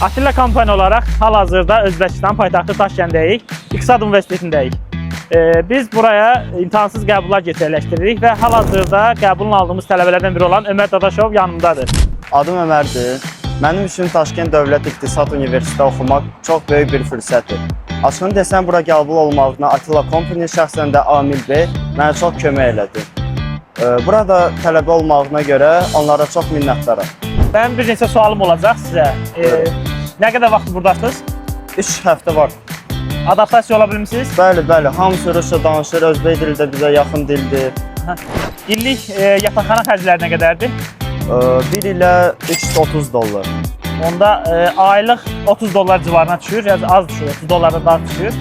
Atilla kompaniya olaraq hal-hazırda Özbəkistan paytaxtı Daşkəndəyik, İqtisad Universitetindəyik. Biz buraya imtahansız qəbullar gerçəkləşdiririk və hal-hazırda qəbulun aldığımız tələbələrdən biri olan Ömər Dadaşov yanımdadır. Adım Ömərdir. Mənim üçün Daşkənd Dövlət İqtisad Universitetində oxumaq çox böyük bir fürsətdir. Açığını desəm, bura qəbul olmağına Atilla kompaniya şəxsən də Amil bəy mənə çox kömək elədi. Burada tələbə olmağına görə onlara çox minnətdaram. Mənim bir neçə sualım olacaq sizə. Nə qədər vaxt buradasınız? 3 həftə var. Adaptasiya ola bilmisiniz? Bəli, hamısı rusca danışır, özbək dili də bizə yaxın dildir. İllik yataqxana xərcləri nə qədərdir? 1 ilə $330. Onda aylıq $30 civarına düşür, yəni az düşür, $30 daha düşür.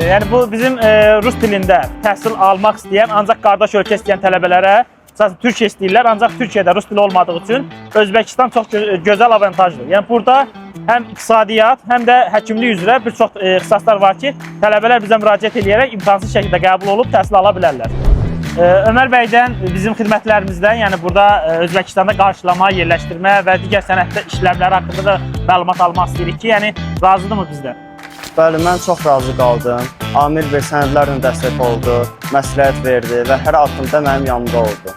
Yəni bu bizim rus dilində təhsil almaq istəyən, ancaq qardaş ölkə istəyən tələbələrə, Türkiyə istəyirlər, ancaq Türkiyədə rus dili olmadığı üçün Özbəkistan çox gözəl avantajdır. Yəni burada həm iqtisadiyyat, həm də həkimlik üzrə bir çox ixtisaslar var ki, tələbələr bizə müraciət edərək imtahansız şəkildə qəbul olub təhsil ala bilərlər. Ömər bəydən bizim xidmətlərimizdən, yəni burada Özbəkistanda qarşılama, yerləşdirmə və digər sənətdə işləvləri haqqında da məlumat almaq istəyirik ki, yəni razıdırmı bizdən? Bəli, mən çox razı qaldım. Amil bəy sənədlərlə dəstək oldu, məsləhət verdi və hər addımda mənim yanımda oldu.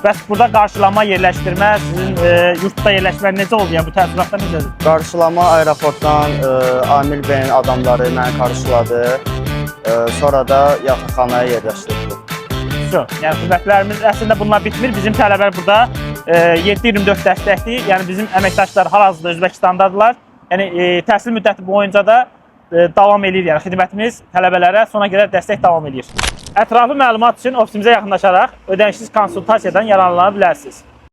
Bəs burada qarşılama, yerləşdirmə, sizin yurtda yerləşmə necə oldu? Yəni bu təəssüratlar necədir? Qarşılama aeroportdan Amil bəyin adamları məni qarşıladı, sonra da yataqxanaya yerləşdirdi. Yəni xidmətlərimiz əslində bunlar bitmir. Bizim tələbələr burada 7-24 dəstəkdir. Yəni bizim əməkdaşlar hal-hazırda Özbəkistandadırlar. Yəni təhsil müddəti boyunca da davam edir. Yəni xidmətimiz tələbələrə sona qədər dəstək davam edir. Ətraflı məlumat üçün ofisimizə yaxınlaşaraq ödənişsiz konsultasiyadan yararlana bilərsiniz.